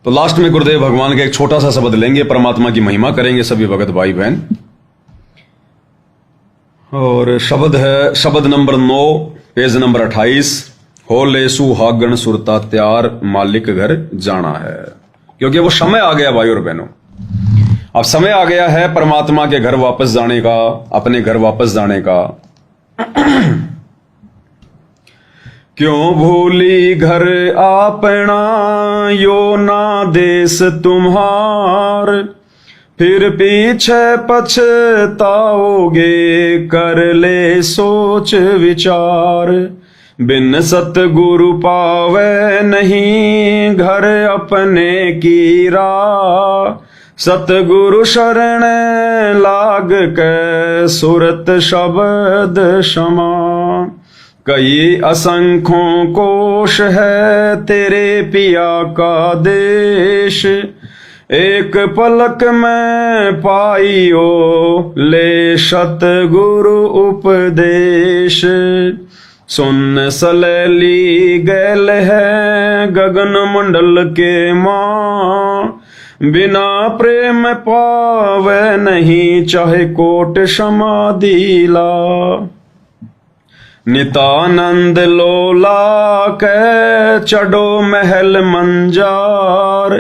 तो लास्ट में गुरुदेव भगवान का एक छोटा सा शब्द लेंगे, परमात्मा की महिमा करेंगे सभी भगत भाई बहन। और शब्द है शब्द नंबर 9 पेज नंबर 28, हो ले सुहागण सुरता त्यार मालिक घर जाना है। क्योंकि वो समय आ गया भाई और बहनों, अब समय आ गया है परमात्मा के घर वापस जाने का, अपने घर वापस जाने का। क्यों भूली घर अपना यो ना देश तुम्हार, फिर पीछे पछताओगे कर ले सोच विचार। बिन सतगुरु पावे नहीं घर अपने की राह, सतगुरु शरण लाग के सुरत शब्द क्षमा। कई असंख्यों कोश है तेरे पिया का देश, एक पलक में पाइयो ले सतगुरु उपदेश। सुन सलेली गैल है गगन मंडल के माँ, बिना प्रेम पावे नहीं चाहे कोट समाधि ला। नितानंद लोला के चढ़ो महल मंजार,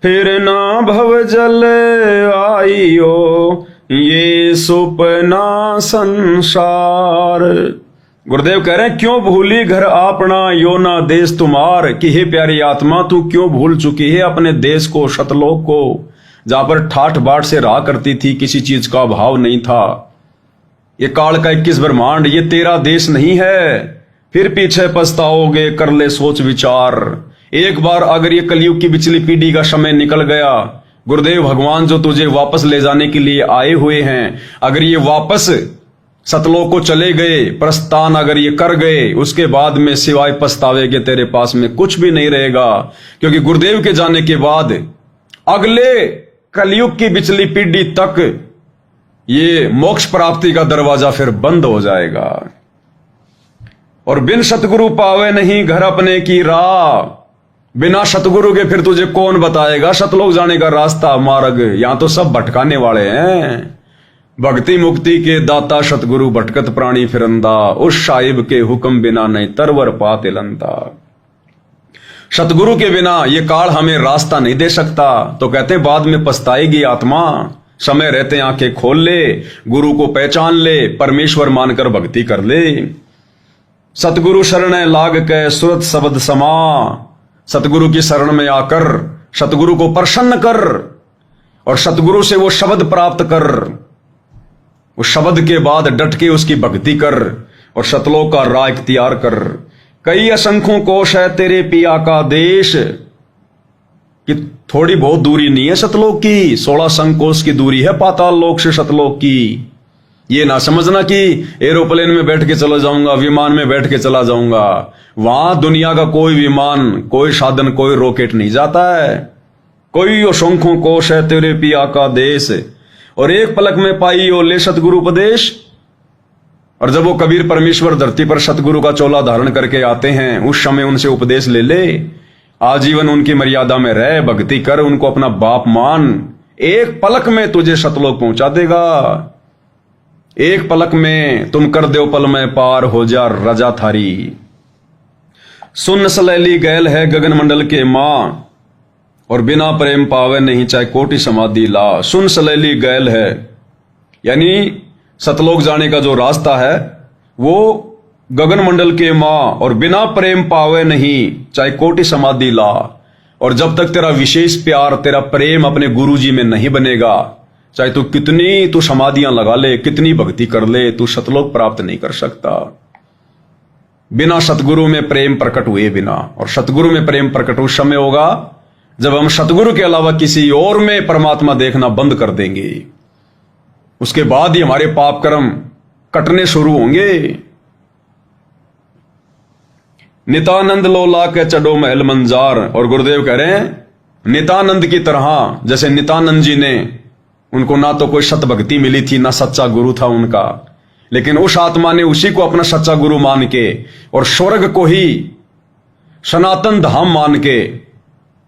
फिर ना भव जल आइयो ये सुपना संसार। गुरुदेव कह रहे हैं क्यों भूली घर अपना यो ना देश तुम्हार, कि हे प्यारी आत्मा तू क्यों भूल चुकी है अपने देश को, सतलोक को, जहां पर ठाठ बाट से रहा करती थी, किसी चीज का अभाव नहीं था। ये काल का 21 ब्रह्मांड ये तेरा देश नहीं है, फिर पीछे पछताओगे कर ले सोच विचार। एक बार अगर ये कलयुग की पिछली पीढ़ी का समय निकल गया, गुरुदेव भगवान जो तुझे वापस ले जाने के लिए आए हुए हैं, अगर ये वापस सतलोक को चले गए, प्रस्थान अगर ये कर गए, उसके बाद में सिवाय पछतावे के तेरे पास में कुछ भी नहीं रहेगा। क्योंकि गुरुदेव के जाने के बाद अगले कलयुग की पिछली पीढ़ी तक ये मोक्ष प्राप्ति का दरवाजा फिर बंद हो जाएगा। और बिन सतगुरु पावे नहीं घर अपने की राह, बिना सतगुरु के फिर तुझे कौन बताएगा सतलोक जाने का रास्ता मार्ग। यहां तो सब भटकाने वाले हैं। भक्ति मुक्ति के दाता सतगुरु भटकत प्राणी फिरंदा, उस साहिब के हुक्म बिना नहीं तरवर पाते लंदा। सतगुरु के बिना ये काल हमें रास्ता नहीं दे सकता। तो कहते हैं बाद में पछताएगी आत्मा, समय रहते आंखें खोल ले, गुरु को पहचान ले, परमेश्वर मानकर भक्ति कर ले। सतगुरु शरण लाग के सुरत शब्द समा, सतगुरु की शरण में आकर सतगुरु को प्रसन्न कर और सतगुरु से वो शब्द प्राप्त कर। उस शब्द के बाद डट के उसकी भक्ति कर और सतलोक का राह इख्तियार कर। कई असंख्यों कोश है तेरे पिया का देश, कि थोड़ी बहुत दूरी नहीं है सतलोक की, 16 संकोश की दूरी है पाताल लोक से सतलोक की। ये ना समझना कि एरोप्लेन में बैठ के चला जाऊंगा, विमान में बैठ के चला जाऊंगा। वहां दुनिया का कोई विमान, कोई साधन, कोई रॉकेट नहीं जाता है। कोई असंख्यों कोश है तेरे पिया का देश, और एक पलक में पाई ओ ले सतगुरु उपदेश। और जब वो कबीर परमेश्वर धरती पर सतगुरु का चोला धारण करके आते हैं, उस समय उनसे उपदेश ले ले, आजीवन उनकी मर्यादा में रह, भक्ति कर, उनको अपना बाप मान। एक पलक में तुझे सतलोक पहुंचा देगा। एक पलक में तुम कर दो पल में पार हो जा रजा थारी। सुन सलैली गैल है गगन मंडल के मां, और बिना प्रेम पावे नहीं चाहे कोटि समाधि ला। सुन सलैली गैल है, यानी सतलोक जाने का जो रास्ता है वो गगन मंडल के मां, और बिना प्रेम पावे नहीं चाहे कोटि समाधि ला। और जब तक तेरा विशेष प्यार, तेरा प्रेम अपने गुरु जी में नहीं बनेगा, चाहे तू कितनी तू समाधियां लगा ले, कितनी भक्ति कर ले, तू सतलोक प्राप्त नहीं कर सकता बिना सतगुरु में प्रेम प्रकट हुए बिना। और सतगुरु में प्रेम प्रकट उस समय होगा जब हम सतगुरु के अलावा किसी और में परमात्मा देखना बंद कर देंगे। उसके बाद ही हमारे पाप कर्म कटने शुरू होंगे। नितानंद लोला के चढ़ो महल मंजार, और गुरुदेव कह रहे हैं नितानंद की तरह, जैसे नितानंद जी ने, उनको ना तो कोई सत भक्ति मिली थी, ना सच्चा गुरु था उनका, लेकिन उस आत्मा ने उसी को अपना सच्चा गुरु मान के और स्वर्ग को ही सनातन धाम मान के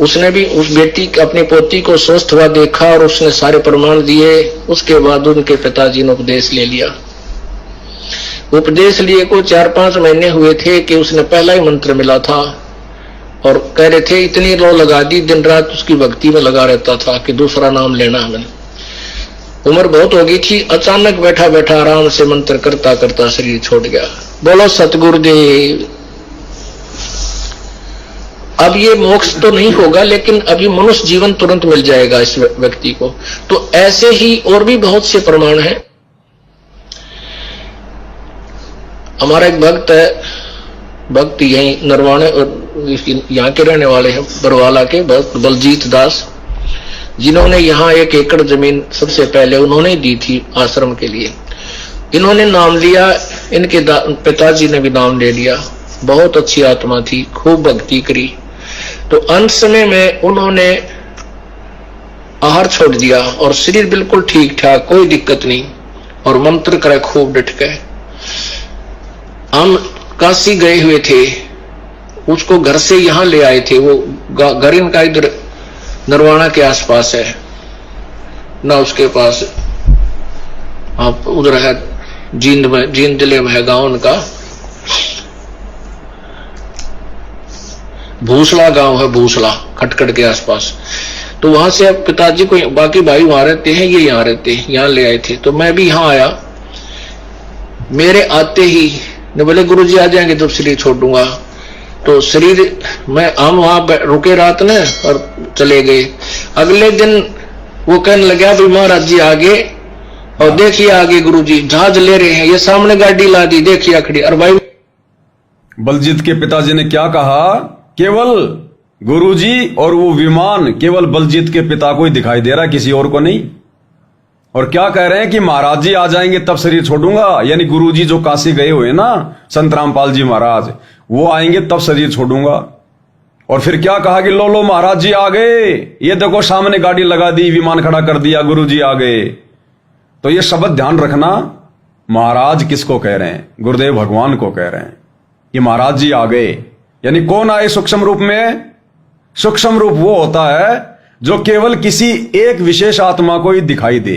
उसने भी उस बेटी अपनी पोती को स्वस्थ हुआ देखा और उसने सारे प्रमाण दिए। उसके बाद उनके पिताजी ने उपदेश ले लिया। उपदेश लिए को 4-5 महीने हुए थे कि उसने पहला ही मंत्र मिला था और कह रहे थे इतनी लो लगा दी, दिन रात उसकी भक्ति में लगा रहता था कि दूसरा नाम लेना हमें। उम्र बहुत हो गई थी, अचानक बैठा बैठा आराम से मंत्र करता करता शरीर छोड़ गया। बोलो सतगुरुदेव। अब ये मोक्ष तो नहीं होगा, लेकिन अभी मनुष्य जीवन तुरंत मिल जाएगा इस व्यक्ति को। तो ऐसे ही और भी बहुत से प्रमाण हैं। हमारा एक भक्त है, भक्त यही नरवाणे यहाँ के रहने वाले हैं, बरवाला के भक्त बलजीत दास, जिन्होंने यहाँ 1 एकड़ जमीन सबसे पहले उन्होंने दी थी आश्रम के लिए। इन्होंने नाम लिया, इनके पिताजी ने भी नाम ले लिया। बहुत अच्छी आत्मा थी, खूब भक्ति करी। तो अंत समय में उन्होंने आहार छोड़ दिया और शरीर बिल्कुल ठीक ठाक, कोई दिक्कत नहीं, और मंत्र करे खूब डट गए। हम काशी गए हुए थे, उसको घर से यहां ले आए थे। वो घर इनका इधर नरवाना के आसपास है ना, उसके पास आप उधर है जींद में, जींद जिले में है गांव उनका, भूसला गांव है, भूसला खटखट के आसपास। तो वहां से अब पिताजी को, बाकी भाई वहां रहते हैं, ये यहाँ रहते हैं, यहाँ ले आए थे। तो मैं भी यहाँ आया। मेरे आते ही ने बोले गुरुजी आ जाएंगे तो शरीर छोड़ दूंगा। तो शरीर हम वहां रुके रात ने और चले गए। अगले दिन वो कहने लगा भाई महाराज जी आगे, और देखिए आगे गुरुजी जहाज ले रहे हैं, ये सामने गाड़ी ला दी, देखिए खड़ी। और भाई बलजीत के पिताजी ने क्या कहा, केवल गुरुजी और वो विमान केवल बलजीत के पिता को ही दिखाई दे रहा, किसी और को नहीं। और क्या कह रहे हैं कि महाराज जी आ जाएंगे तब शरीर छोड़ूंगा, यानी गुरुजी जो काशी गए हुए ना, संत रामपाल जी महाराज, वो आएंगे तब शरीर छोड़ूंगा। और फिर क्या कहा कि लो लो महाराज जी आ गए, ये देखो सामने गाड़ी लगा दी, विमान खड़ा कर दिया, गुरुजी आ गए। तो ये शब्द ध्यान रखना, महाराज किसको कह रहे हैं, गुरुदेव भगवान को कह रहे हैं कि महाराज जी आ गए। यानी कौन आए सूक्ष्म रूप में? सूक्ष्म रूप वो होता है जो केवल किसी एक विशेष आत्मा को ही दिखाई दे,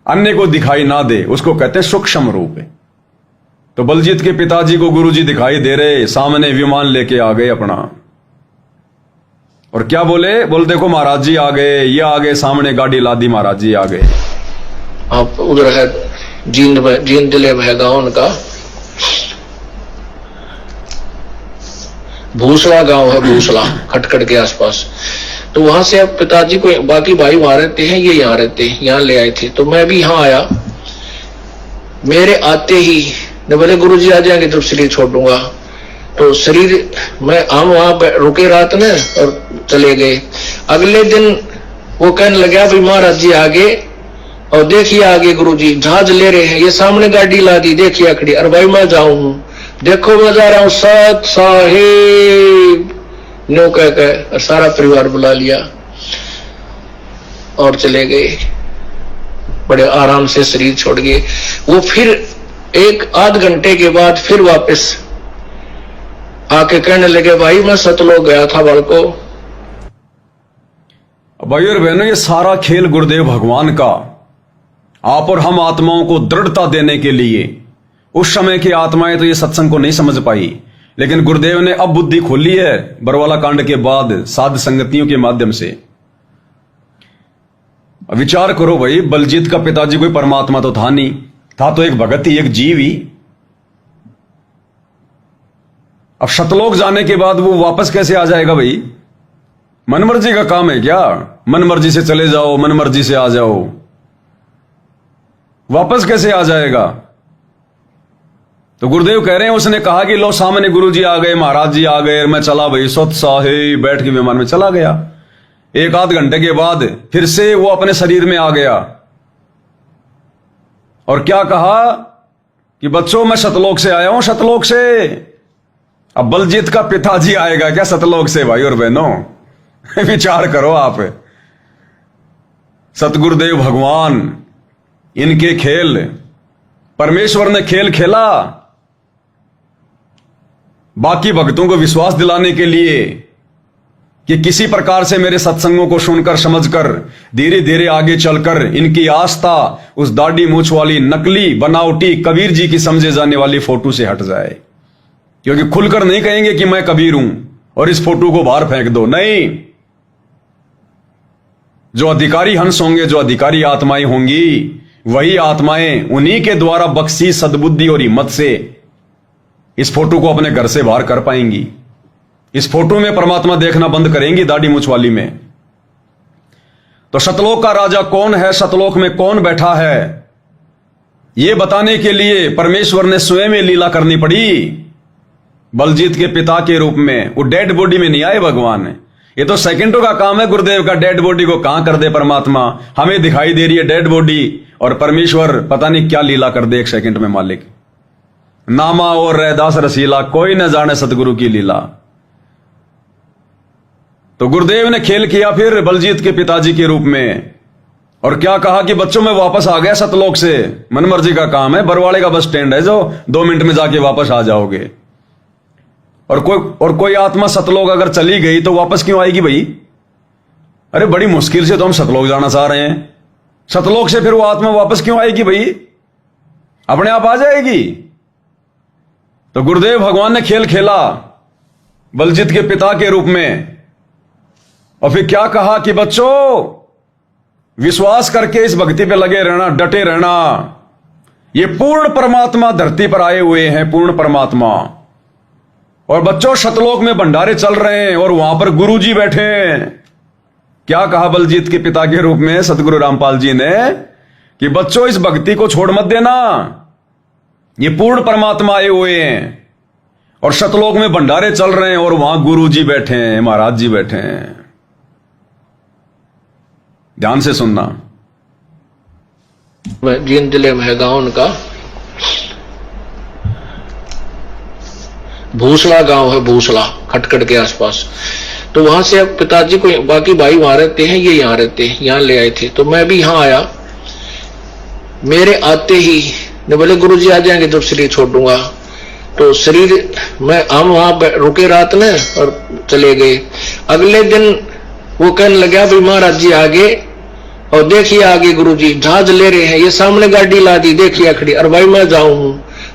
अन्य को दिखाई ना दे, उसको कहते हैं सूक्ष्म रूप। तो बलजीत के पिताजी को गुरुजी दिखाई दे रहे, सामने विमान लेके आ गए अपना, और क्या बोले, बोल देखो महाराज जी आ गए, ये आ गए, सामने गाड़ी ला दी, महाराज जी आ गए। आप उधर है जींद में, जींद जिले में है गांव उनका, भूसला गांव है, भूसला खटखट के आसपास। तो वहां से अब पिताजी को, बाकी भाई वहां रहते हैं, ये यहाँ रहते हैं, यहाँ ले आए थे। तो मैं भी यहाँ आया। मेरे आते ही ने बोले गुरुजी आ जाएंगे तो शरीर छोड़ दूंगा। तो शरीर हम वहां रुके रात ने और चले गए। अगले दिन वो कहने लगा भाई महाराज जी आगे, और देखिए आगे गुरुजी जहाज ले रहे हैं, ये सामने गाड़ी ला दी, देखिए खड़ी। और भाई मैं जाऊं, देखो मैं जा रहा हूं, सत साहिब नो कह और सारा परिवार बुला लिया और चले गए। बड़े आराम से शरीर छोड़ गए। वो फिर 1-8 घंटे के बाद फिर वापस आके कहने लगे भाई मैं सतलोक गया था बालको। भाई और बहनों, ये सारा खेल गुरुदेव भगवान का आप और हम आत्माओं को दृढ़ता देने के लिए। उस समय की आत्माएं तो ये सत्संग को नहीं समझ पाई, लेकिन गुरुदेव ने अब बुद्धि खोली है बरवाला कांड के बाद साध संगतियों के माध्यम से। विचार करो भाई, बलजीत का पिताजी कोई परमात्मा तो था नहीं, था तो एक भगत ही, एक जीव ही। अब शतलोक जाने के बाद वो वापस कैसे आ जाएगा भाई? मनमर्जी का काम है क्या? मनमर्जी से चले जाओ, मनमर्जी से आ जाओ, वापस कैसे आ जाएगा? तो गुरुदेव कह रहे हैं, उसने कहा कि लो सामने गुरुजी आ गए, महाराज जी आ गए, मैं चला भाई सत साहिब, बैठ के विमान में चला गया। 1-8 घंटे के बाद फिर से वो अपने शरीर में आ गया और क्या कहा कि बच्चों मैं सतलोक से आया हूं, सतलोक से। अब बलजीत का पिताजी आएगा क्या सतलोक से? भाई और बहनों विचार करो आप। सतगुरुदेव भगवान, इनके खेल, परमेश्वर ने खेल खेला बाकी भक्तों को विश्वास दिलाने के लिए कि किसी प्रकार से मेरे सत्संगों को सुनकर समझकर धीरे धीरे आगे चलकर इनकी आस्था उस दाढ़ी मूछ वाली नकली बनावटी कबीर जी की समझे जाने वाली फोटो से हट जाए। क्योंकि खुलकर नहीं कहेंगे कि मैं कबीर हूं और इस फोटो को बाहर फेंक दो, नहीं। जो अधिकारी हंस होंगे, जो अधिकारी आत्माएं होंगी, वही आत्माएं उन्हीं के द्वारा बख्शी सद्बुद्धि और हिम्मत से इस फोटो को अपने घर से बाहर कर पाएंगी। इस फोटो में परमात्मा देखना बंद करेंगी, दाढ़ी मूछ वाली में। तो सतलोक का राजा कौन है, सतलोक में कौन बैठा है, यह बताने के लिए परमेश्वर ने स्वयं लीला करनी पड़ी। बलजीत के पिता के रूप में वो डेड बॉडी में नहीं आए भगवान। ये तो सेकंडों का काम है गुरुदेव का, डेड बॉडी को कहां कर दे परमात्मा। हमें दिखाई दे रही है डेड बॉडी और परमेश्वर पता नहीं क्या लीला कर दे एक सेकंड में मालिक। नामा और रैदास रसीला, कोई न जाने सतगुरु की लीला। तो गुरुदेव ने खेल किया फिर बलजीत के पिताजी के रूप में, और क्या कहा कि बच्चों में वापस आ गया सतलोक से। मनमर्जी का काम है, बरवाड़े का बस स्टैंड है जो 2 मिनट में जाके वापस आ जाओगे। और कोई आत्मा सतलोक अगर चली गई तो वापस क्यों आएगी भाई? अरे बड़ी मुश्किल से तो हम सतलोक जाना चाह रहे हैं, सतलोक से फिर वो आत्मा वापस क्यों आएगी भाई? अपने आप आ जाएगी। तो गुरुदेव भगवान ने खेल खेला बलजीत के पिता के रूप में, और फिर क्या कहा कि बच्चों विश्वास करके इस भक्ति पे लगे रहना, डटे रहना। ये पूर्ण परमात्मा धरती पर आए हुए हैं, पूर्ण परमात्मा। और बच्चों सतलोक में भंडारे चल रहे हैं और वहां पर गुरुजी बैठे हैं। क्या कहा बलजीत के पिता के रूप में सतगुरु रामपाल जी ने कि बच्चों इस भक्ति को छोड़ मत देना, ये पूर्ण परमात्मा आए हुए हैं और सतलोक में भंडारे चल रहे हैं और वहां गुरुजी बैठे हैं, महाराज जी बैठे हैं। ध्यान से सुनना। जींद जिले में है गांव उनका, भूसला गांव है, भूसला खटखट के आसपास। तो वहां से अब पिताजी को, बाकी भाई वहां रहते हैं, ये यहाँ रहते हैं, यहाँ ले आए थे। तो मैं भी यहाँ आया। मेरे आते ही ने बोले गुरुजी आ जाएंगे तो शरीर छोड़ दूंगा। तो शरीर हम वहां रुके रात में और चले गए। अगले दिन वो कहने लगा भाई महाराज जी आगे, और देखिए आगे गुरुजी जहाज ले रहे हैं, ये सामने गाड़ी ला दी, देखिए खड़ी। और भाई मैं जाऊं हूं,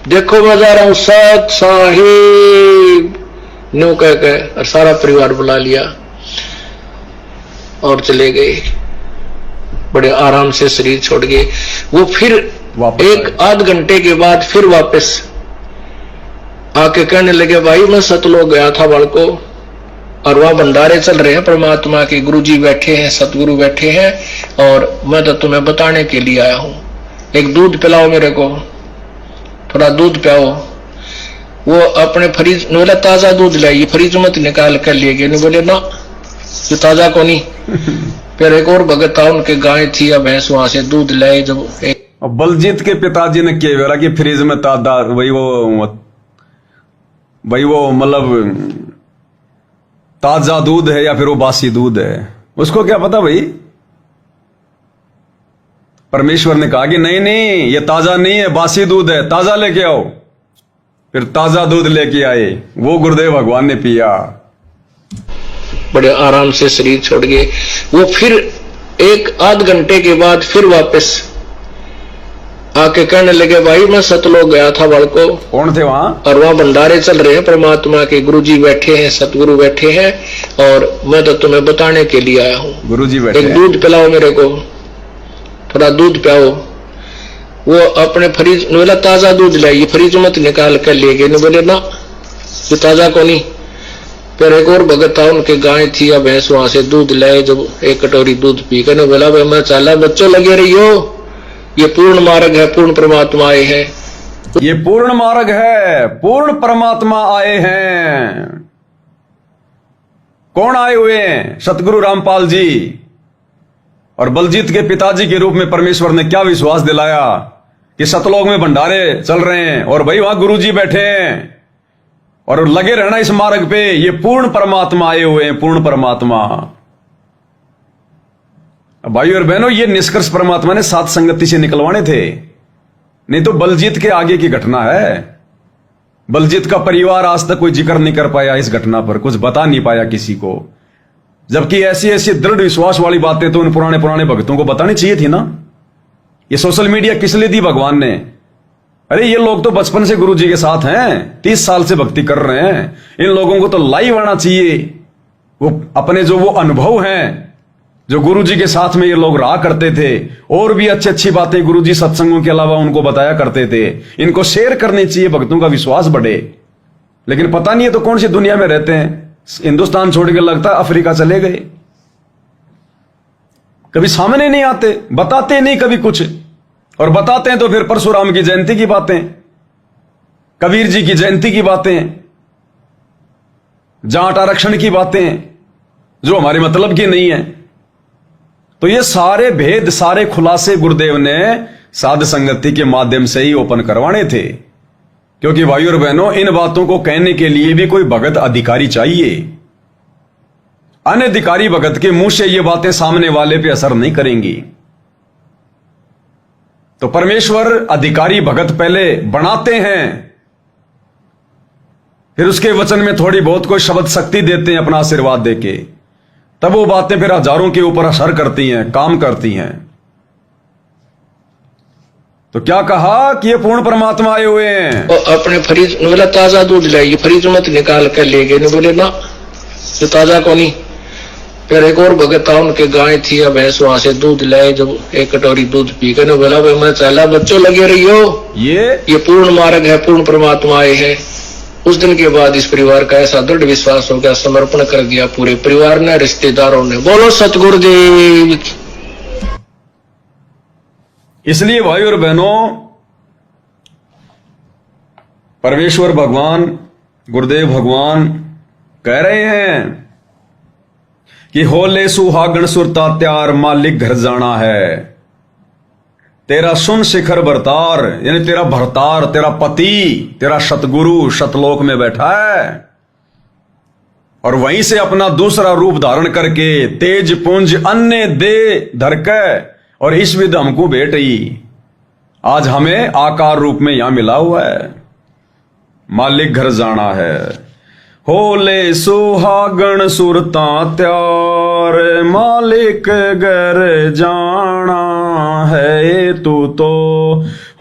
देखो मैं जा रहा हूं सत साहिब न्यू कह और सारा परिवार बुला लिया और चले गए। बड़े आराम से शरीर छोड़ गए। वो फिर 1-8 घंटे के बाद फिर वापस आके कहने लगे भाई मैं सतलोक गया था बालको, और वहां भंडारे चल रहे हैं परमात्मा के, गुरुजी बैठे हैं, सतगुरु बैठे हैं, और मैं तो तुम्हें बताने के लिए आया हूं। एक दूध पिलाओ मेरे को, थोड़ा दूध पिलाओ। वो अपने फ्रिज ने बोला ताजा दूध लाइए, फ्रिज मत निकाल कर लिए गए। बोले ना ये ताजा को नहीं। फिर एक और भगत था, उनके गाय थी या भैंस, वहां से दूध लाए। जब बलजीत के पिताजी ने क्या बोला कि फ्रिज में ताजा वही वो मतलब ताजा दूध है या फिर वो बासी दूध है, उसको क्या पता भाई। परमेश्वर ने कहा कि नहीं नहीं ये ताजा नहीं है, बासी दूध है, ताजा लेके आओ। फिर ताजा दूध लेके आए, वो गुरुदेव भगवान ने पिया। बड़े आराम से शरीर छोड़ गए। वो फिर 1-8 घंटे के बाद फिर वापस आके कहने लगे भाई मैं सतलोक गया था बालको। कौन थे वहां? और वहां भंडारे चल रहे हैं परमात्मा के, गुरुजी बैठे हैं, सतगुरु बैठे हैं, और मैं तो तुम्हें बताने के लिए आया हूं। गुरुजी बैठे। एक दूध पिलाओ मेरे को, थोड़ा दूध पिलाओ। वो अपने फ्रिज ने बोला ताजा दूध लाइए, फ्रिज मत निकाल कर ले गए। बोले ना ये ताजा को नहीं। फिर एक और भगत था, उनके गाय थी या भैंस, वहां से दूध लाए। जब 1 कटोरी दूध पी कर बोला भाई मैं चला, बच्चों लगे रहियो, ये पूर्ण मार्ग है, पूर्ण परमात्मा आए हैं। ये पूर्ण मार्ग है, पूर्ण परमात्मा आए हैं। कौन आए हुए हैं? सतगुरु रामपाल जी। और बलजीत के पिताजी के रूप में परमेश्वर ने क्या विश्वास दिलाया कि सतलोक में भंडारे चल रहे हैं और भाई वहां गुरुजी बैठे हैं और लगे रहना इस मार्ग पे। ये पूर्ण परमात्मा आए हुए हैं, पूर्ण परमात्मा। भाई और बहनों, ये निष्कर्ष परमात्मा ने सात संगति से निकलवाने थे, नहीं तो बलजीत के आगे की घटना है। बलजीत का परिवार आज तक कोई जिक्र नहीं कर पाया इस घटना पर, कुछ बता नहीं पाया किसी को। जबकि ऐसी ऐसी दृढ़ विश्वास वाली बातें तो उन पुराने पुराने भक्तों को बतानी चाहिए थी ना। ये सोशल मीडिया किस लिए दी भगवान ने? अरे ये लोग तो बचपन से गुरु जी के साथ हैं, 30 साल से भक्ति कर रहे हैं। इन लोगों को तो लाइव आना चाहिए। वो अपने जो वो अनुभव हैं, जो गुरु जी के साथ में ये लोग रहा करते थे, और भी अच्छी अच्छी बातें गुरु जी सत्संगों के अलावा उनको बताया करते थे, इनको शेयर करनी चाहिए, भक्तों का विश्वास बढ़े। लेकिन पता नहीं है तो कौन सी दुनिया में रहते हैं। हिंदुस्तान छोड़ के लगता है अफ्रीका चले गए। कभी सामने नहीं आते, बताते नहीं कभी कुछ, और बताते हैं तो फिर परशुराम की जयंती की बातें, कबीर जी की जयंती की बातें, जाट आरक्षण की बातें, जो हमारे मतलब की नहीं है। तो ये सारे भेद, सारे खुलासे गुरुदेव ने साध संगति के माध्यम से ही ओपन करवाने थे। क्योंकि भाइयों और बहनों, इन बातों को कहने के लिए भी कोई भगत अधिकारी चाहिए। अनधिकारी भगत के मुंह से ये बातें सामने वाले पे असर नहीं करेंगी। तो परमेश्वर अधिकारी भगत पहले बनाते हैं, फिर उसके वचन में थोड़ी बहुत कोई शब्द शक्ति देते हैं अपना आशीर्वाद देके, तब वो बातें फिर हजारों के ऊपर असर करती हैं, काम करती हैं। तो क्या कहा कि ये पूर्ण परमात्मा आए हुए हैं। और अपने फ्रिज बोला ताजा दूध लाइए, फ्रिज मत निकाल कर ले गए। बोले ना जो ताजा को नहीं। फिर एक और भगत था, उनके गाय थी या भैंस, वहां से दूध लाए। जब एक कटोरी दूध पी कर बोला भाई मैं चला, बच्चों लगे रही हो, ये पूर्ण मार्ग है, पूर्ण परमात्मा आए है। उस दिन के बाद इस परिवार का ऐसा दृढ़ विश्वास हो गया, समर्पण कर दिया पूरे परिवार ने, रिश्तेदारों ने। बोलो सतगुरुदेव की। इसलिए भाई और बहनों, परमेश्वर भगवान, गुरुदेव भगवान कह रहे हैं कि होले सुहागण सुरता त्यार, मालिक घर जाना है। तेरा सुन शिखर भरतार, यानी तेरा भरतार, तेरा पति, तेरा सतगुरु सतलोक में बैठा है, और वहीं से अपना दूसरा रूप धारण करके तेज पुंज अन्य दे धरके, और इस विध हमको भेट ही आज हमें आकार रूप में यहां मिला हुआ है। मालिक घर जाना है। होले सुहागण सुरता त्यार, मालिक घर जाना है तू तो।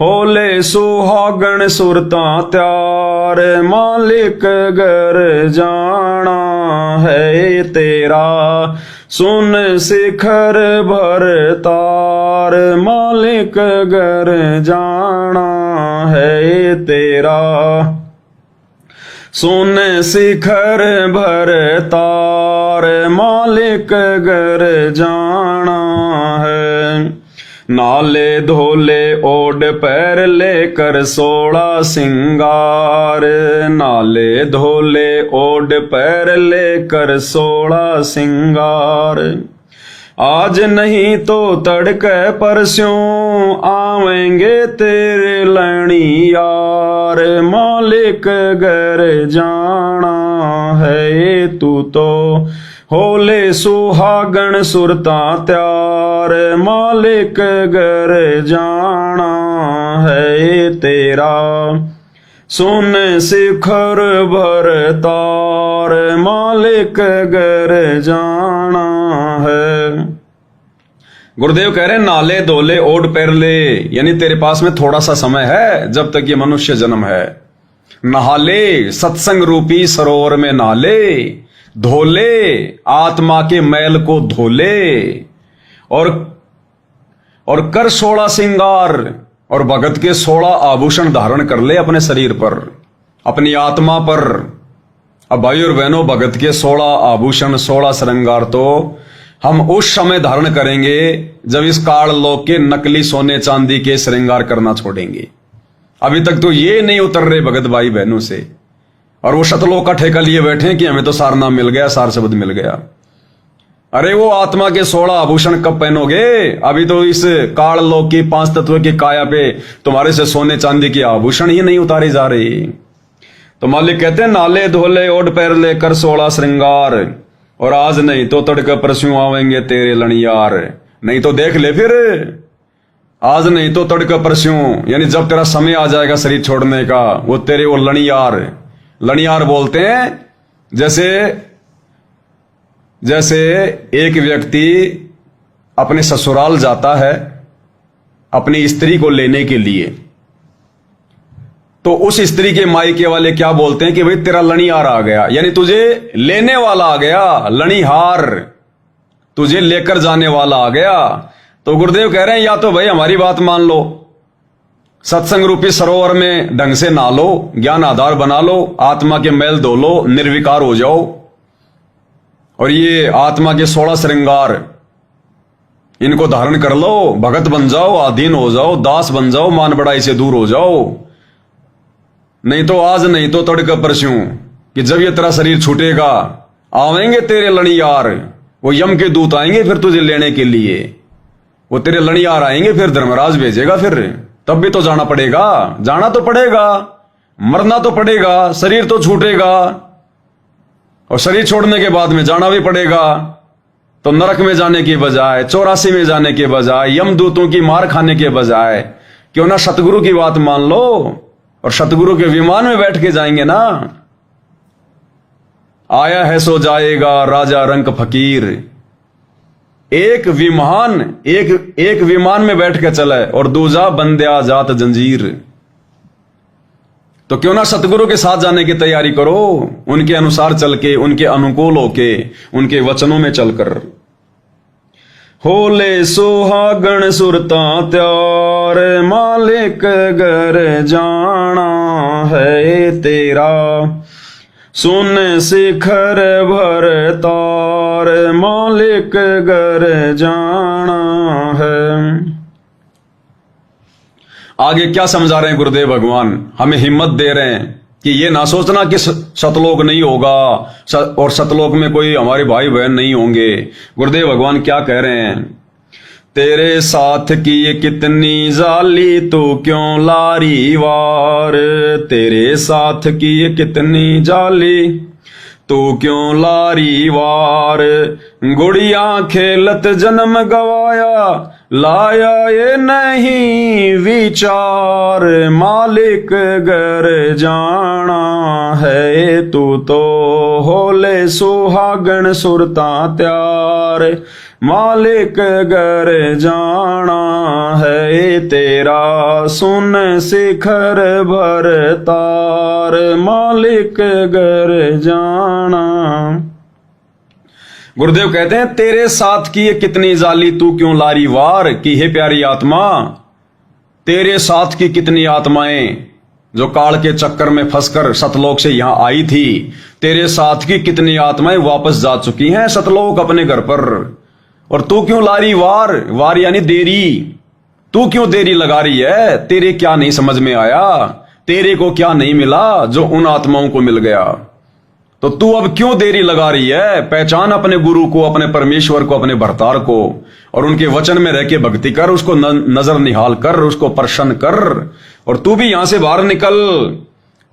होले सुहागण सुरता त्यार, मालिक घर जाना है तेरा। सुन शिखर भरतार, मालिक घर जाना है तेरा। सुन शिखर भरतार, मालिक घर जाना है। नाले धोले ओढ़ पैर लेकर 16 सिंगार, नाले धोले ओढ़ पैर लेकर 16 सिंगार। आज नहीं तो तड़के परस्यों आवेंगे तेरे लणी यार, मालिक घर जाना है तू तो। होले सुहागण सुरता त्यार, मालिक घर जाना है तेरा। सुन शिखर भरतार, मालिक घर जाना है। गुरुदेव कह रहे हैं नाले धोले ओढ़ पैर ले, यानी तेरे पास में थोड़ा सा समय है जब तक ये मनुष्य जन्म है। नहाले, सत्संग रूपी सरोवर में नहाले, धोले, आत्मा के मैल को धोले, और कर 16 सिंगार, और भगत के 16 आभूषण धारण कर ले अपने शरीर पर, अपनी आत्मा पर। अब भाई और बहनों, भगत के 16 आभूषण, 16 श्रृंगार तो हम उस समय धारण करेंगे जब इस काल लोक के नकली सोने चांदी के श्रृंगार करना छोड़ेंगे। अभी तक तो ये नहीं उतर रहे भगत भाई बहनों से, और वो शतलोक का ठेका लिए बैठे कि हमें तो सार नाम मिल गया, सार शब्द मिल गया। अरे वो आत्मा के 16 आभूषण कब पहनोगे? अभी तो इस काल लोक की 5 तत्व की काया पे तुम्हारे से सोने चांदी के आभूषण ही नहीं उतारे जा रहे। तो मालिक कहते हैं नाले धोले ओढ़ पैर लेकर 16 श्रृंगार, और आज नहीं तो तड़के परस्यों आवेंगे तेरे लणियार। नहीं तो देख ले फिर, आज नहीं तो तड़के परस्यों, यानी जब तेरा समय आ जाएगा शरीर छोड़ने का, वो तेरे वो लणियार। लणियार बोलते हैं जैसे जैसे एक व्यक्ति अपने ससुराल जाता है अपनी स्त्री को लेने के लिए, तो उस स्त्री के मायके वाले क्या बोलते हैं कि भाई तेरा लणीहार आ गया, यानी तुझे लेने वाला आ गया, लणीहार तुझे लेकर जाने वाला आ गया। तो गुरुदेव कह रहे हैं या तो भाई हमारी बात मान लो, सत्संग रूपी सरोवर में ढंग से नहा लो, ज्ञान आधार बना लो, आत्मा के मैल धो लो, निर्विकार हो जाओ, और ये आत्मा के 16 श्रृंगार इनको धारण कर लो, भगत बन जाओ, अधीन हो जाओ, दास बन जाओ, मान बड़ाई से दूर हो जाओ। नहीं तो आज नहीं तो तड़का परस्यों कि जब ये तेरा शरीर छूटेगा आवेंगे तेरे लणीहार, वो यम के दूत आएंगे फिर तुझे लेने के लिए, वो तेरे लणीहार आएंगे, फिर धर्मराज भेजेगा, फिर तब भी तो जाना पड़ेगा, जाना तो पड़ेगा, मरना तो पड़ेगा, शरीर तो छूटेगा, और शरीर छोड़ने के बाद में जाना भी पड़ेगा। तो नरक में जाने के बजाय, 84 में जाने के बजाय, यमदूतों की मार खाने के बजाय क्यों ना सतगुरु की बात मान लो और सतगुरु के विमान में बैठ के जाएंगे ना। आया है सो जाएगा राजा रंक फकीर, एक विमान एक विमान में बैठ के चले और दूजा बंद्या जात जंजीर। तो क्यों ना सतगुरु के साथ जाने की तैयारी करो, उनके अनुसार चल के, उनके अनुकूल होके, उनके वचनों में चलकर। होले सुहागण सुरता त्यार, मालिक घर जाना है तेरा, सुन शिखर भर तार, मालिक घर जाना है। आगे क्या समझा रहे हैं गुरुदेव भगवान, हमें हिम्मत दे रहे हैं कि ये ना सोचना कि सतलोक नहीं होगा और सतलोक में कोई हमारे भाई बहन नहीं होंगे। गुरुदेव भगवान क्या कह रहे हैं, तेरे साथ की ये कितनी जाली तू क्यों लारी वार, तेरे साथ की ये कितनी जाली तू क्यों लारी वार, गुड़िया खेलत जन्म गवाया, लाया ये नहीं विचार, मालिक घर जाना है तू तो होले सुहागण सुरता त्यार, मालिक घर जाना है तेरा, सुन शिखर भर तार, मालिक घर जाना। गुरुदेव कहते हैं तेरे साथ की ये कितनी जाली तू क्यों लारी वार, कि हे प्यारी आत्मा, तेरे साथ की कितनी आत्माएं जो काल के चक्कर में फंसकर सतलोक से यहां आई थी, तेरे साथ की कितनी आत्माएं वापस जा चुकी हैं सतलोक अपने घर पर, और तू क्यों लारी वार, वार यानी देरी, तू क्यों देरी लगा रही है, तेरे क्या नहीं समझ में आया, तेरे को क्या नहीं मिला जो उन आत्माओं को मिल गया, तो तू अब क्यों देरी लगा रही है। पहचान अपने गुरु को, अपने परमेश्वर को, अपने भरतार को, और उनके वचन में रह के भक्ति कर, उसको नजर निहाल कर, उसको प्रसन्न कर, और तू भी यहां से बाहर निकल।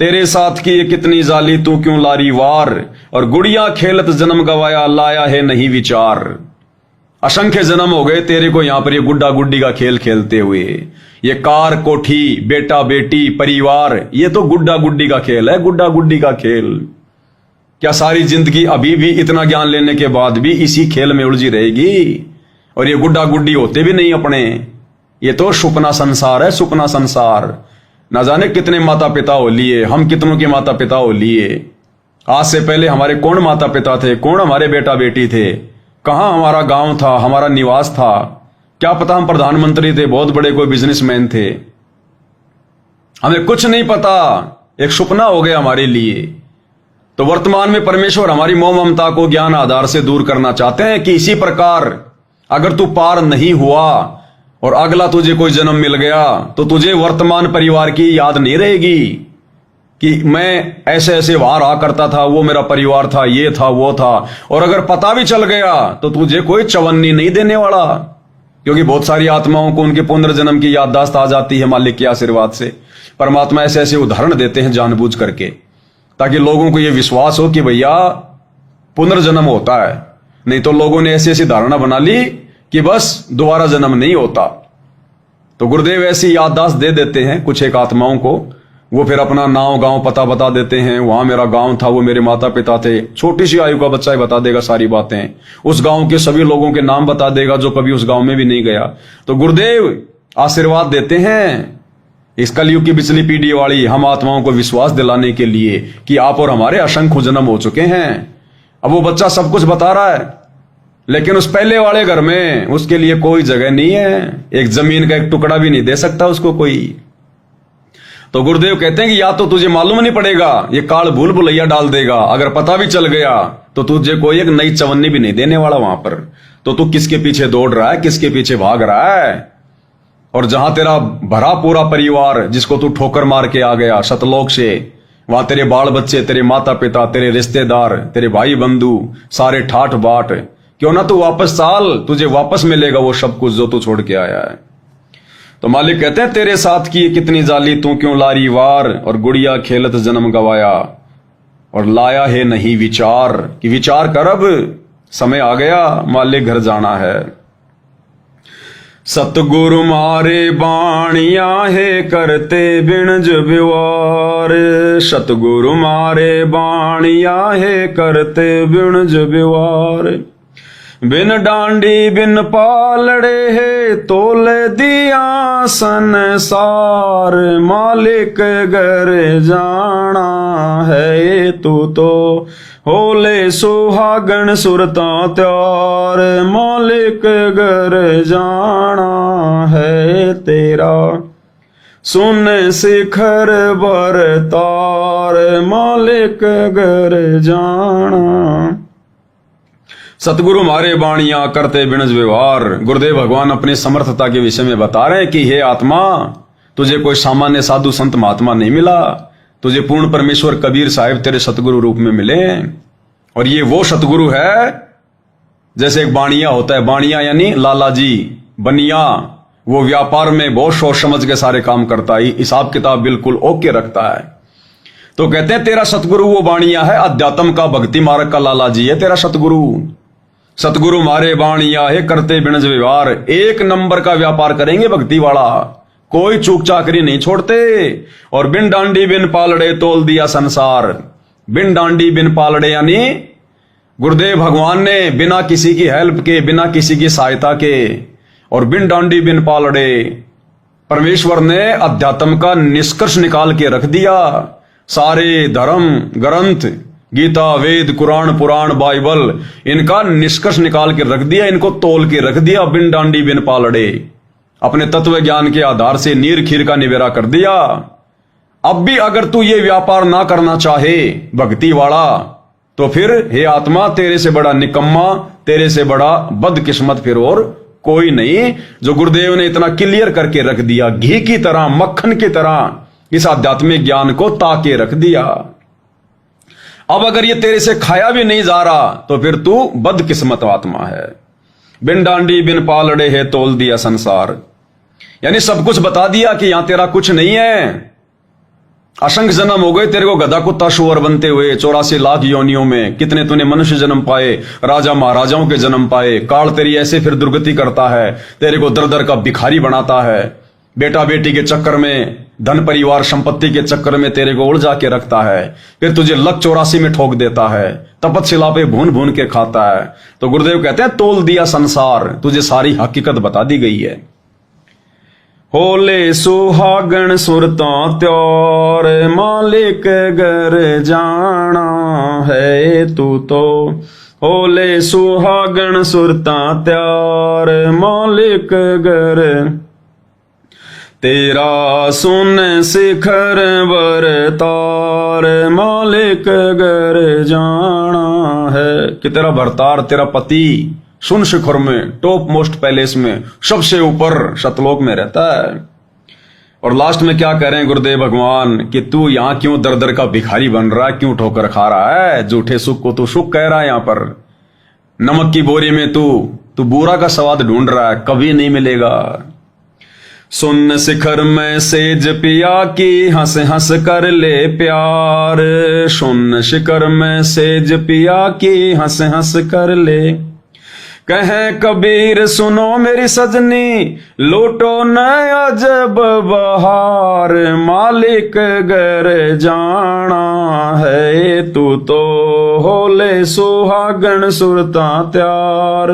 तेरे साथ की ये कितनी जाली तू क्यों लारी वार, और गुड़िया खेलत जन्म गवाया, लाया है नहीं विचार। असंख्य जन्म हो गए तेरे को यहां पर ये गुड्डा गुड्डी का खेल खेलते हुए, ये कार कोठी बेटा बेटी परिवार, ये तो गुड्डा गुड्डी का खेल है, गुड्डा गुड्डी का खेल। क्या सारी जिंदगी अभी भी इतना ज्ञान लेने के बाद भी इसी खेल में उलझी रहेगी, और ये गुड्डा गुड्डी होते भी नहीं अपने, ये तो सुपना संसार है, सुपना संसार। ना जाने कितने माता पिता हो लिए, हम कितनों के माता पिता हो लिए, आज से पहले हमारे कौन माता पिता थे, कौन हमारे बेटा बेटी थे, कहां हमारा गांव था, हमारा निवास था, क्या पता हम प्रधानमंत्री थे, बहुत बड़े कोई बिजनेसमैन थे, हमें कुछ नहीं पता, एक सपना हो गया हमारे लिए। तो वर्तमान में परमेश्वर हमारी मोह ममता को ज्ञान आधार से दूर करना चाहते हैं कि इसी प्रकार अगर तू पार नहीं हुआ और अगला तुझे कोई जन्म मिल गया तो तुझे वर्तमान परिवार की याद नहीं रहेगी कि मैं ऐसे ऐसे वहां रहा करता था, वो मेरा परिवार था, ये था वो था, और अगर पता भी चल गया तो तुझे कोई चवन्नी नहीं देने वाला, क्योंकि बहुत सारी आत्माओं को उनके पुनर्जन्म की याददाश्त आ जाती है मालिक के आशीर्वाद से। परमात्मा ऐसे ऐसे उदाहरण देते हैं जानबूझ करके, ताकि लोगों को यह विश्वास हो कि भैया पुनर्जन्म होता है, नहीं तो लोगों ने ऐसी ऐसी धारणा बना ली कि बस दोबारा जन्म नहीं होता। तो गुरुदेव ऐसी याददाश्त दे देते हैं कुछ एक आत्माओं को, वो फिर अपना नाम गांव पता बता देते हैं, वहां मेरा गांव था, वो मेरे माता पिता थे। छोटी सी आयु का बच्चा ही बता देगा सारी बातें, उस गांव के सभी लोगों के नाम बता देगा जो कभी उस गांव में भी नहीं गया। तो गुरुदेव आशीर्वाद देते हैं इस कलयुग की बिचली पीढ़ी वाली हम आत्माओं को विश्वास दिलाने के लिए कि आप और हमारे असंख्य जन्म हो चुके हैं। अब वो बच्चा सब कुछ बता रहा है, लेकिन उस पहले वाले घर में उसके लिए कोई जगह नहीं है, एक जमीन का एक टुकड़ा भी नहीं दे सकता उसको कोई। तो गुरुदेव कहते हैं कि या तो तुझे मालूम नहीं पड़ेगा, ये काल भूल भुलैया डाल देगा, अगर पता भी चल गया तो तुझे कोई एक नई चवन्नी भी नहीं देने वाला वहां पर। तो तू किसके पीछे दौड़ रहा है, किसके पीछे भाग रहा है? और जहां तेरा भरा पूरा परिवार जिसको तू ठोकर मार के आ गया सतलोक से, वहां तेरे बाल बच्चे, तेरे माता पिता, तेरे रिश्तेदार, तेरे भाई बंधु सारे ठाठ बाट, क्यों ना तू वापस चाल, तुझे वापस मिलेगा वो सब कुछ जो तू छोड़ के आया है। तो मालिक कहते हैं तेरे साथ की कितनी जाली तू क्यों लारी वार, और गुड़िया खेलत जन्म गवाया, और लाया है नहीं विचार कि विचार कर, अब समय आ गया, मालिक घर जाना है। सतगुरु मारे बाणिया है करते बिणज व्यवहार, सतगुरु मारे बाणिया है करते बिणज व्यवहार, बिन डांडी बिन पालड़े है तोले दिया संसार, मालिक घर जाना है तू तो होले सुहागन सुरता त्यार, मालिक घर जाना है तेरा सुन शिखर बर तार, मालिक घर जाना। सतगुरु मारे बाणियां करते बिणज व्यवहार। गुरुदेव भगवान अपनी समर्थता के विषय में बता रहे हैं कि हे आत्मा, तुझे कोई सामान्य साधु संत महात्मा नहीं मिला, तुझे पूर्ण परमेश्वर कबीर साहिब तेरे सतगुरु रूप में मिले। और ये वो सतगुरु है जैसे एक बाणिया होता है, बाणिया यानी लाला जी, बनिया, वो व्यापार में बहुत सोच समझ के सारे काम करता है, हिसाब किताब बिल्कुल ओके रखता है। तो कहते हैं तेरा सतगुरु वो बाणिया है, अध्यात्म का भक्ति मार्ग का लाला जी है तेरा सतगुरु। सतगुरु मारे बाणिया है करते बिणज व्यवहार, एक नंबर का व्यापार करेंगे भक्ति वाला, कोई चूक चाकरी नहीं छोड़ते। और बिन डांडी बिन पालड़े तोल दिया संसार। बिन डांडी बिन पालड़े यानी गुरुदेव भगवान ने बिना किसी की हेल्प के, बिना किसी की सहायता के, और बिन डांडी बिन पालड़े परमेश्वर ने अध्यात्म का निष्कर्ष निकाल के रख दिया। सारे धर्म ग्रंथ, गीता, वेद, कुरान, पुराण, बाइबल, इनका निष्कर्ष निकाल के रख दिया, इनको तोल के रख दिया बिन डांडी बिन पालड़े। अपने तत्व ज्ञान के आधार से नीर खीर का निवेरा कर दिया। अब भी अगर तू ये व्यापार ना करना चाहे भक्ति वाला, तो फिर हे आत्मा तेरे से बड़ा निकम्मा, तेरे से बड़ा बदकिस्मत फिर और कोई नहीं, जो गुरुदेव ने इतना क्लियर करके रख दिया, घी की तरह, मक्खन की तरह इस आध्यात्मिक ज्ञान को ताके रख दिया। अब अगर ये तेरे से खाया भी नहीं जा रहा तो फिर तू बदकिस्मत आत्मा है। बिन डांडी बिन पालड़े है तोल दिया संसार, यानी सब कुछ बता दिया कि यहां तेरा कुछ नहीं है। असंख्य जन्म हो गए तेरे को गधा कुत्ता शुअर बनते हुए, 84 लाख योनियों में, कितने तूने मनुष्य जन्म पाए, राजा महाराजाओं के जन्म पाए। काल तेरी ऐसे फिर दुर्गति करता है, तेरे को दर दर का भिखारी बनाता है, बेटा बेटी के चक्कर में, धन परिवार संपत्ति के चक्कर में तेरे को उलझा के रखता है, फिर तुझे लक 84 में ठोक देता है, तपतशिला पे भून भून के खाता है। तो गुरुदेव कहते हैं तोल दिया संसार, तुझे सारी हकीकत बता दी गई है। होले सुहागन सुरता त्योर, मालिक घर जाना है तू तो होले सुहागन सुरता त्योर, मालिक घर तेरा सुन शिखर बर तार, मालिक घर जाना है। कि तेरा भरतार, तेरा पति सुन शिखर में, टॉप मोस्ट पैलेस में, सबसे ऊपर सतलोक में रहता है। और लास्ट में क्या कह रहे हैं गुरुदेव भगवान कि तू यहां क्यों दर दर का भिखारी बन रहा है, क्यों ठोकर खा रहा है, झूठे सुख को तू सुख कह रहा है। यहां पर नमक की बोरी में तू बूरा का स्वाद ढूंढ रहा है, कभी नहीं मिलेगा। सुन शिखर में सेज पिया की हंस हंस कर ले प्यार, सुन शिखर में सेज पिया की हंस हंस कर ले, कहें कबीर सुनो मेरी सजनी, लूटो न अजब बहार, मालिक घर जाना है, तू तो होले सुहागन सुरता त्यार,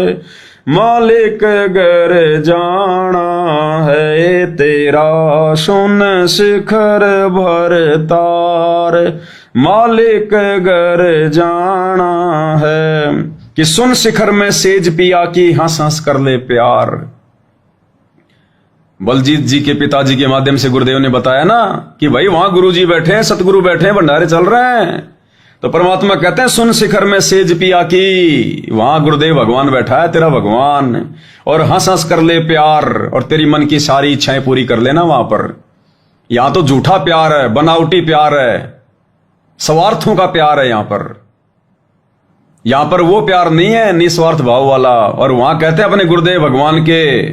मालिक घर जाना है, तेरा सुन शिखर भर तार, मालिक घर जाना है। कि सुन शिखर में सेज पिया की, हंस हंस कर ले प्यार। बलजीत जी के पिताजी के माध्यम से गुरुदेव ने बताया ना कि भाई वहां गुरुजी बैठे हैं, सतगुरु बैठे हैं, भंडारे चल रहे हैं, तो परमात्मा कहते हैं सुन शिखर में सेज पिया की, वहां गुरुदेव भगवान बैठा है, तेरा भगवान, और हंस हंस कर ले प्यार, और तेरी मन की सारी इच्छाएं पूरी कर लेना वहां पर। यहां तो झूठा प्यार है, बनावटी प्यार है, स्वार्थों का प्यार है यहां पर। यहां पर वो प्यार नहीं है निस्वार्थ भाव वाला। और वहां कहते हैं अपने गुरुदेव भगवान के,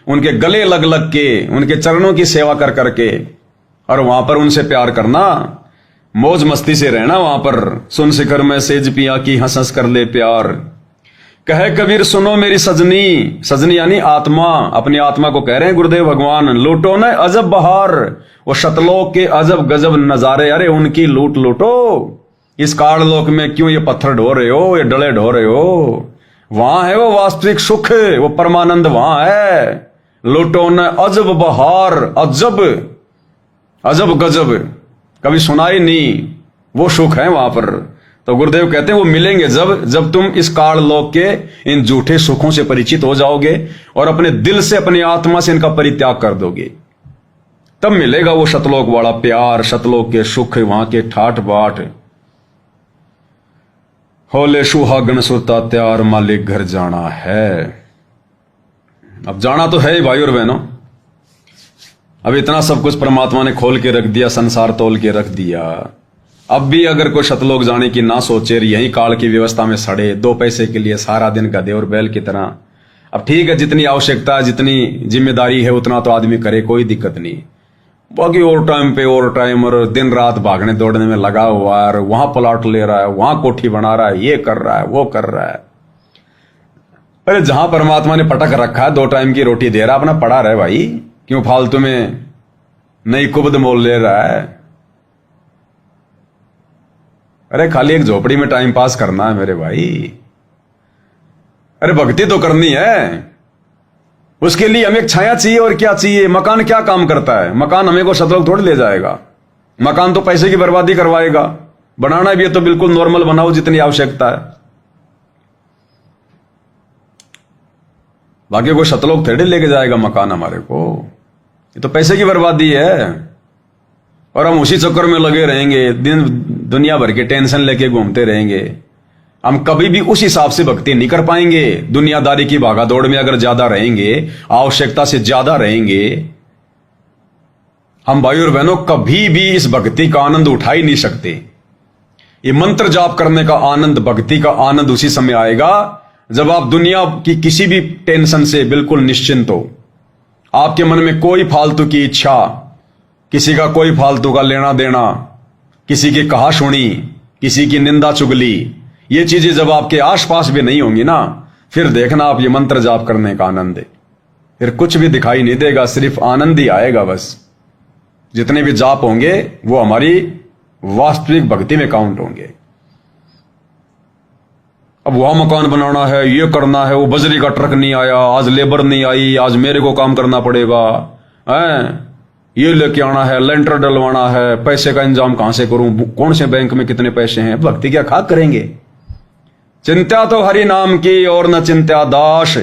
उनके गले लग लग के, उनके चरणों की सेवा कर करके, और वहां पर उनसे प्यार करना, मौज मस्ती से रहना वहां पर। सुन शिखर में सेज पिया की, हंस हंस कर ले प्यार। कहे कबीर सुनो मेरी सजनी, सजनी यानी आत्मा, अपनी आत्मा को कह रहे हैं गुरुदेव भगवान, लूटो न अजब बहार, वो शतलोक के अजब गजब नजारे, अरे उनकी लूट लूटो। इस काललोक में क्यों ये पत्थर ढो रहे हो, ये डले ढो रहे हो? वहां है वो वास्तविक सुख, वो परमानंद वहां है। लूटो न अजब बहार, अजब अजब गजब कभी सुना ही नहीं, वो सुख है वहां पर। तो गुरुदेव कहते हैं वो मिलेंगे जब तुम इस काल लोक के इन झूठे सुखों से परिचित हो जाओगे और अपने दिल से, अपनी आत्मा से इनका परित्याग कर दोगे, तब मिलेगा वो शतलोक वाला प्यार, शतलोक के सुख, वहां के ठाठ बाट। होले सुहागन सुरता त्यार, मालिक घर जाना है। अब जाना तो है ही भाई और बहनों। अब इतना सब कुछ परमात्मा ने खोल के रख दिया, संसार तोल के रख दिया। अब भी अगर कोई शतलोक जाने की ना सोचे, यही काल की व्यवस्था में सड़े, दो पैसे के लिए सारा दिन गधे और बैल की तरह। अब ठीक है, जितनी आवश्यकता है, जितनी जिम्मेदारी है, उतना तो आदमी करे, कोई दिक्कत नहीं। बाकी ओवर टाइम पे ओवर टाइम, और दिन रात भागने दौड़ने में लगा हुआ है, वहां प्लॉट ले रहा है, वहां कोठी बना रहा है, ये कर रहा है, वो कर रहा है। अरे जहां परमात्मा ने पटक रखा है, 2 टाइम की रोटी दे रहा, अपना पड़ा रहे भाई, क्यों फालतू में नई कुबद मोल ले रहा है? अरे खाली एक झोपड़ी में टाइम पास करना है मेरे भाई। अरे भक्ति तो करनी है, उसके लिए हमें एक छाया चाहिए। और क्या चाहिए? मकान क्या काम करता है? मकान हमें को शतलोक थोड़ी ले जाएगा। मकान तो पैसे की बर्बादी करवाएगा। बनाना भी है तो बिल्कुल नॉर्मल बनाओ, जितनी आवश्यकता है। बाकी कोई शतलोक थोड़ी लेके जाएगा मकान हमारे को, ये तो पैसे की बर्बादी है। और हम उसी चक्कर में लगे रहेंगे, दुनिया भर के टेंशन लेके घूमते रहेंगे। हम कभी भी उस हिसाब से भक्ति नहीं कर पाएंगे। दुनियादारी की भागादौड़ में अगर ज्यादा रहेंगे, आवश्यकता से ज्यादा रहेंगे, हम भाई और बहनों कभी भी इस भक्ति का आनंद उठा ही नहीं सकते। ये मंत्र जाप करने का आनंद, भक्ति का आनंद उसी समय आएगा जब आप दुनिया की किसी भी टेंशन से बिल्कुल निश्चिंत हो। आपके मन में कोई फालतू की इच्छा, किसी का कोई फालतू का लेना देना, किसी की कहा सुनी, किसी की निंदा चुगली, ये चीजें जब आपके आसपास भी नहीं होंगी ना, फिर देखना आप ये मंत्र जाप करने का आनंद है, फिर कुछ भी दिखाई नहीं देगा, सिर्फ आनंद ही आएगा बस। जितने भी जाप होंगे वो हमारी वास्तविक भक्ति में काउंट होंगे। अब वहां मकान बनाना है, ये करना है, वो बजरी का ट्रक नहीं आया, आज लेबर नहीं आई, आज मेरे को काम करना पड़ेगा, ये लेके आना है, लेंटर डलवाना है, पैसे का इंतजाम कहां से करूं, कौन से बैंक में कितने पैसे हैं? भक्ति क्या खाक करेंगे? चिंता तो हरि नाम की और न चिंता दास,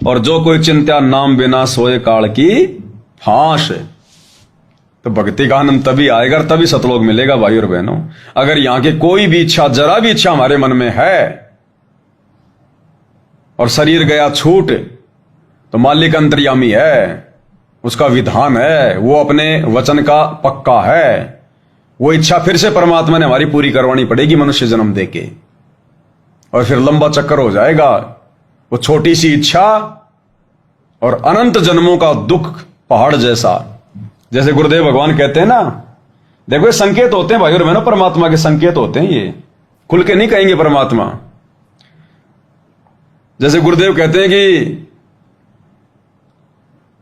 और जो कोई चिंता नाम बिना सोए काल की फांस। तो भक्ति का आनंद तभी आएगा, तभी सतलोक मिलेगा भाई और बहनों। अगर यहां की कोई भी इच्छा, जरा भी इच्छा हमारे मन में है और शरीर गया छूट, तो मालिक अंतर्यामी है, उसका विधान है, वो अपने वचन का पक्का है। वो इच्छा फिर से परमात्मा ने हमारी पूरी करवानी पड़ेगी मनुष्य जन्म देके, और फिर लंबा चक्कर हो जाएगा। वो छोटी सी इच्छा और अनंत जन्मों का दुख पहाड़ जैसा। जैसे गुरुदेव भगवान कहते हैं ना, देखो ये संकेत होते हैं भाई और बहनों, परमात्मा के संकेत होते हैं। ये खुल के नहीं कहेंगे परमात्मा। जैसे गुरुदेव कहते हैं कि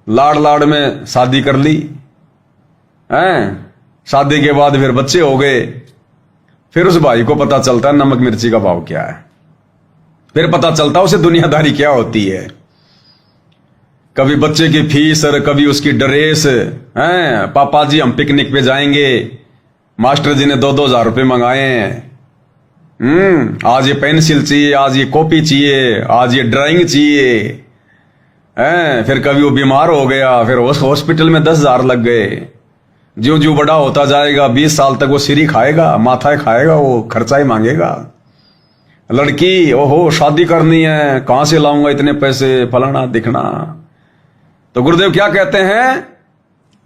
लाड़ लाड़ में शादी कर ली हैं, शादी के बाद फिर बच्चे हो गए, फिर उस भाई को पता चलता है नमक मिर्ची का भाव क्या है, फिर पता चलता है उसे दुनियादारी क्या होती है। कभी बच्चे की फीस और कभी उसकी ड्रेस हैं, पापा जी हम पिकनिक पे जाएंगे, मास्टर जी ने 2-2 हज़ार रुपये मंगाए हैं, आज ये पेंसिल चाहिए, आज ये कॉपी चाहिए, आज ये ड्राइंग चाहिए हैं। फिर कभी वो बीमार हो गया, फिर हॉस्पिटल में 10 हज़ार लग गए। ज्यों ज्यों बड़ा होता जाएगा 20 साल तक वो सिरी खाएगा, माथा खाएगा, वो खर्चा ही मांगेगा। लड़की ओहो शादी करनी है, कहां से लाऊंगा इतने पैसे, फलाना दिखना। तो गुरुदेव क्या कहते हैं,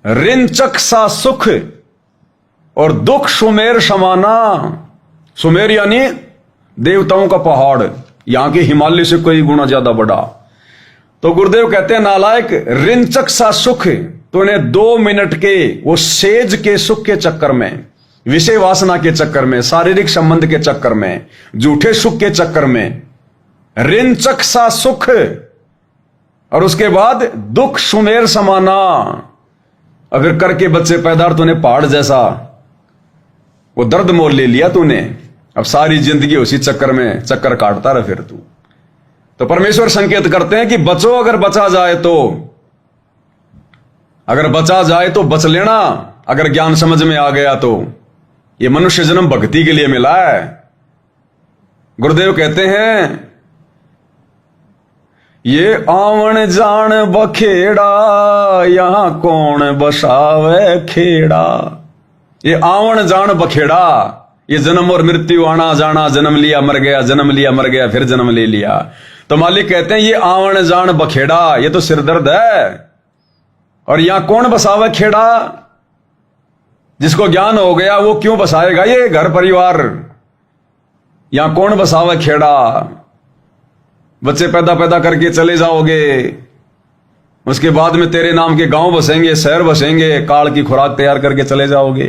रिंचक सा सुख और दुख सुमेर समाना। सुमेर यानी देवताओं का पहाड़, यहां के हिमालय से कई गुना ज्यादा बड़ा। तो गुरुदेव कहते हैं नालायक, रिंचक सा सुख तूने 2 मिनट के वो सेज के सुख के चक्कर में, विषय वासना के चक्कर में, शारीरिक संबंध के चक्कर में, झूठे सुख के चक्कर में, रिंचक सा सुख और उसके बाद दुख सुमेर समाना। और फिर करके बच्चे पैदा, तूने पहाड़ जैसा वो दर्द मोल ले लिया तूने, अब सारी जिंदगी उसी चक्कर में चक्कर काटता रहे फिर तू। तो परमेश्वर संकेत करते हैं कि बचो, अगर बचा जाए तो, अगर बचा जाए तो बच लेना, अगर ज्ञान समझ में आ गया तो। ये मनुष्य जन्म भक्ति के लिए मिला है। गुरुदेव कहते हैं ये आवन जान बखेड़ा, यहां कौन बसावे खेड़ा। ये आवन जान बखेड़ा, ये जन्म और मृत्यु, आना जाना, जन्म लिया मर गया, जन्म लिया मर गया, फिर जन्म ले लिया। तो मालिक कहते हैं ये आवन जान बखेड़ा, ये तो सिरदर्द है। और यहां कौन बसावे खेड़ा, जिसको ज्ञान हो गया वो क्यों बसाएगा ये घर परिवार। यहां कौन बसावे खेड़ा, बच्चे पैदा करके चले जाओगे, उसके बाद में तेरे नाम के गांव बसेंगे, शहर बसेंगे, काल की खुराक तैयार करके चले जाओगे।